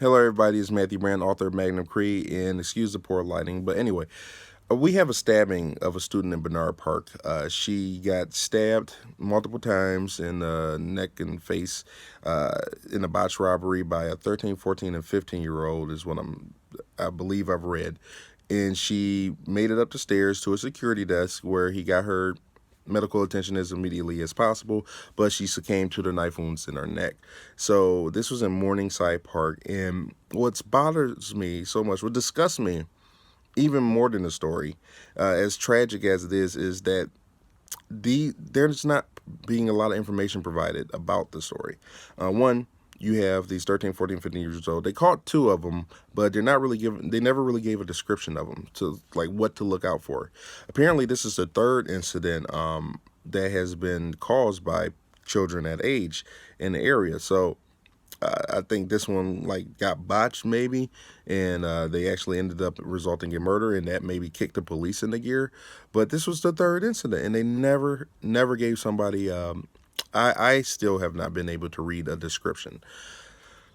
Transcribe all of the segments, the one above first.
Hello, everybody. It's Matthew Brand, author of Magnum Cree, and excuse the poor lighting. But anyway, we have a stabbing of a student in Banard Park. She got stabbed multiple times in the neck and face in a botched robbery by a 13, 14, and 15-year-old, is what I believe I've read. And she made it up the stairs to a security desk where he got her medical attention as immediately as possible, but she succumbed to the knife wounds in her neck. So this was in Morningside Park, and what bothers me so much, what disgusts me even more than the story, as tragic as it is that there's not being a lot of information provided about the story. One, you have these 13, 14, 15 years old. They caught two of them, but they never really gave a description of them to like what to look out for. Apparently, this is the third incident that has been caused by children at age in the area. So I think this one like got botched maybe, and they actually ended up resulting in murder, and that maybe kicked the police into gear. But this was the third incident, and they never gave somebody. I still have not been able to read a description.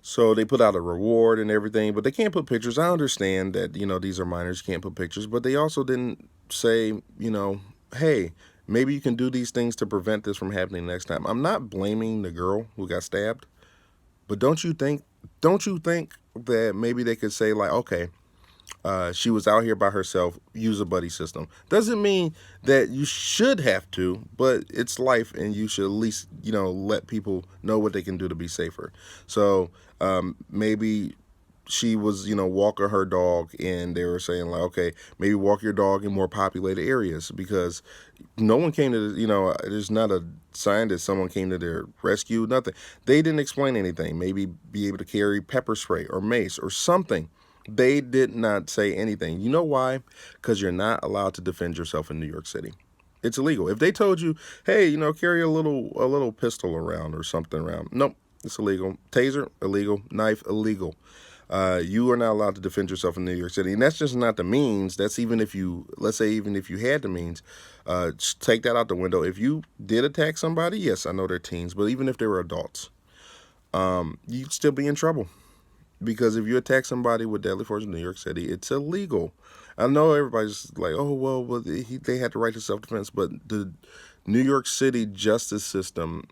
So they put out a reward and everything, but they can't put pictures. I understand that these are minors, can't put pictures, but they also didn't say hey, maybe you can do these things to prevent this from happening next time. I'm not blaming the girl who got stabbed. But don't you think that maybe they could say like, okay, she was out here by herself, use a buddy system. Doesn't mean that you should have to, but it's life, and you should at least let people know what they can do to be safer. So maybe she was walking her dog, and they were saying like, okay, maybe walk your dog in more populated areas, because no one came to there's not a sign that someone came to their rescue, nothing. They didn't explain anything. Maybe be able to carry pepper spray or mace or something. They did not say anything. You know why? Because you're not allowed to defend yourself in New York City. It's illegal. If they told you, hey, carry a little pistol around or something around, nope, it's illegal. Taser, illegal. Knife, illegal. You are not allowed to defend yourself in New York City, and that's just not the means. That's even if you, let's say, even if you had the means, take that out the window. If you did attack somebody, yes, I know they're teens, but even if they were adults, you'd still be in trouble, because if you attack somebody with deadly force in New York City, it's illegal. I know everybody's like, oh well, they had the right to self-defense, but the New York City justice system,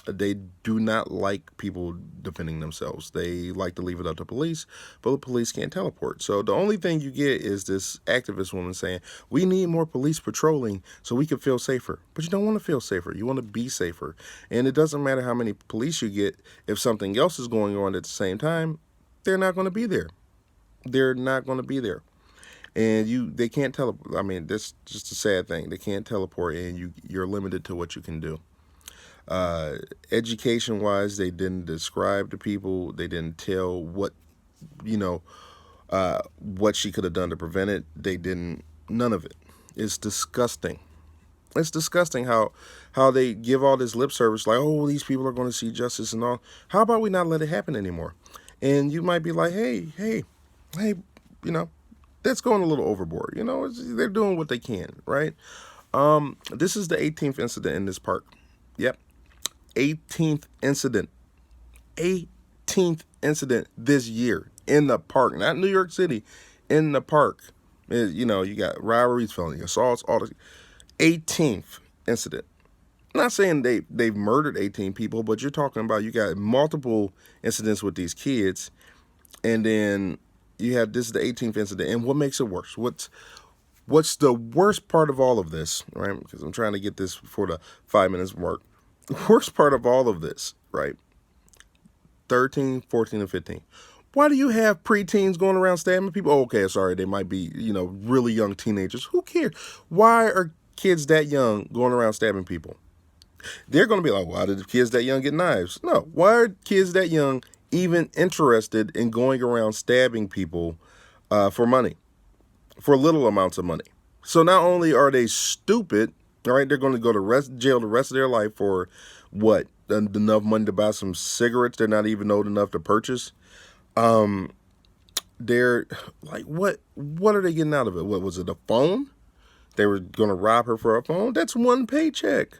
they do not like people defending themselves. They like to leave it up to police, but the police can't teleport. So the only thing you get is this activist woman saying, we need more police patrolling so we can feel safer. But you don't want to feel safer. You want to be safer. And it doesn't matter how many police you get. If something else is going on at the same time, they're not going to be there. They're not going to be there. And they can't teleport. I mean, that's just a sad thing. They can't teleport, and you're limited to what you can do. Education wise, they didn't describe to people. They didn't tell you know what she could have done to prevent it. They didn't. None of it. It's disgusting. It's disgusting how they give all this lip service like, oh, these people are going to see justice and all. How about we not let it happen anymore? And you might be like, hey, you know that's going a little overboard. They're doing what they can, right? This is the 18th incident in this park. Yep, 18th incident. 18th incident this year in the park, not New York City, in the park. You got robberies, felony assaults, all the 18th incident. I'm not saying they've murdered 18 people, but you're talking about you got multiple incidents with these kids, and then you have this is the 18th incident. And what makes it worse? What's the worst part of all of this, right? Because I'm trying to get this before the 5 minutes mark. The worst part of all of this, right? 13, 14, and 15. Why do you have preteens going around stabbing people? Oh, okay, sorry, they might be, really young teenagers. Who cares? Why are kids that young going around stabbing people? They're going to be like, why did the kids that young get knives? No, why are kids that young even interested in going around stabbing people for money, for little amounts of money? So not only are they stupid, all right, they're going to go to jail the rest of their life for what? Enough money to buy some cigarettes they're not even old enough to purchase. They're like, what are they getting out of it? What was it, a phone? They were going to rob her for a phone? That's one paycheck.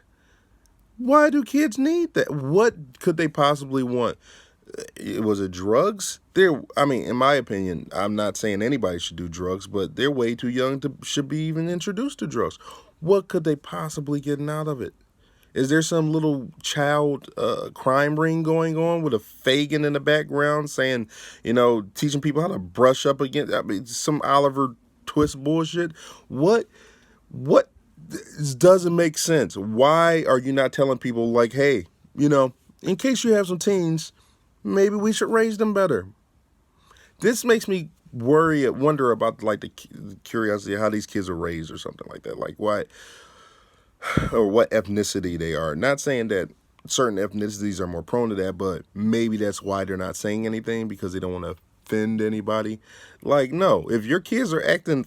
Why do kids need that? What could they possibly want? It was it drugs? They're, I mean, in my opinion, I'm not saying anybody should do drugs, but they're way too young to should be even introduced to drugs. What could they possibly get out of it? Is there some little child crime ring going on with a Fagin in the background saying, teaching people how to brush up against, I mean, some Oliver Twist bullshit? What what doesn't make sense? Why are you not telling people like, hey, in case you have some teens, maybe we should raise them better? This makes me wonder about like the curiosity of how these kids are raised or something like that. Like why or what ethnicity they are. Not saying that certain ethnicities are more prone to that, but maybe that's why they're not saying anything because they don't want to offend anybody. Like, no, if your kids are acting,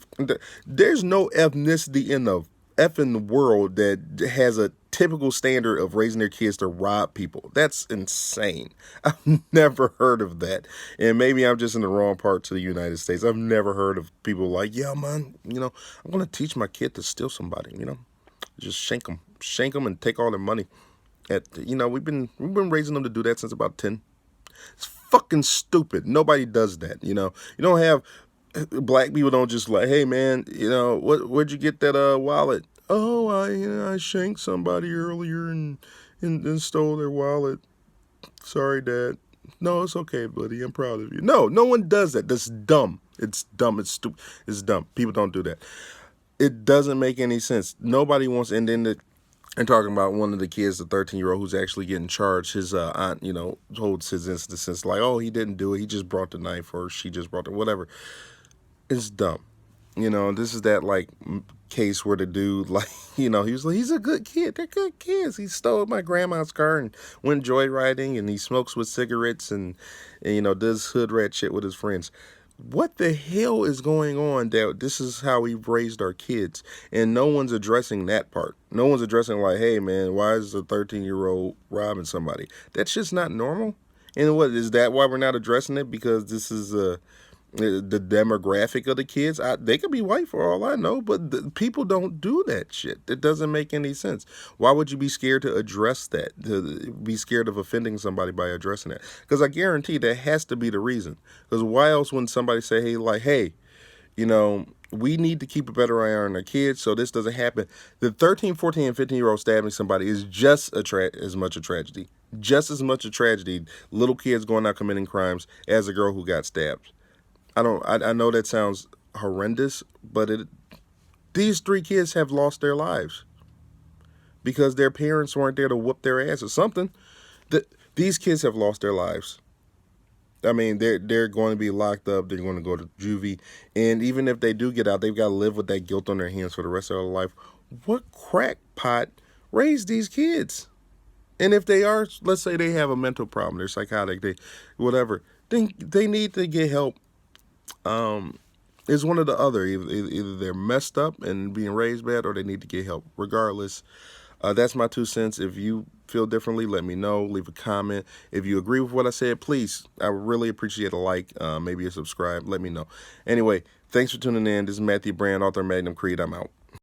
there's no ethnicity in the effing world that has a typical standard of raising their kids to rob people. That's insane. I've never heard of that. And maybe I'm just in the wrong parts of the United States. I've never heard of people like, yeah, man, I'm going to teach my kid to steal somebody, just shank them, and take all their money. We've been raising them to do that since about 10. It's fucking stupid. Nobody does that. You don't have black people don't just like, hey man, where'd you get that wallet? Oh, I shanked somebody earlier and stole their wallet. Sorry, Dad. No, it's okay, buddy. I'm proud of you. No one does that. That's dumb. It's dumb. It's stupid. It's dumb. People don't do that. It doesn't make any sense. Nobody wants, and talking about one of the kids, the 13-year-old who's actually getting charged. His aunt, holds his instances like, oh, he didn't do it. He just brought the knife, or she just brought it, whatever. It's dumb. This is that like case where the dude, like, he was like, he's a good kid. They're good kids. He stole my grandma's car and went joyriding, and he smokes with cigarettes and does hood rat shit with his friends. What the hell is going on that this is how we've raised our kids? And no one's addressing that part. No one's addressing like, hey man, why is a 13-year-old robbing somebody? That's just not normal. And what is that why we're not addressing it? Because this is the demographic of the kids. They could be white for all I know, but people don't do that shit. It doesn't make any sense. Why would you be scared to address that? To be scared of offending somebody by addressing that? Because I guarantee that has to be the reason. Because why else wouldn't somebody say, hey, we need to keep a better eye on our kids so this doesn't happen? The 13, 14, and 15-year-old stabbing somebody is just as much a tragedy. Just as much a tragedy, little kids going out committing crimes, as a girl who got stabbed. I know that sounds horrendous, but these 3 kids have lost their lives because their parents weren't there to whoop their ass or something. These kids have lost their lives. I mean, they're going to be locked up. They're going to go to juvie. And even if they do get out, they've got to live with that guilt on their hands for the rest of their life. What crackpot raised these kids? And if they are, let's say they have a mental problem, they're psychotic, whatever, then they need to get help. It's one or the other. Either they're messed up and being raised bad, or they need to get help. Regardless, that's my 2 cents. If you feel differently, let me know. Leave a comment. If you agree with what I said, please, I would really appreciate a like, maybe a subscribe. Let me know. Anyway, thanks for tuning in. This is Matthew Brand, author of Magnum Creed. I'm out.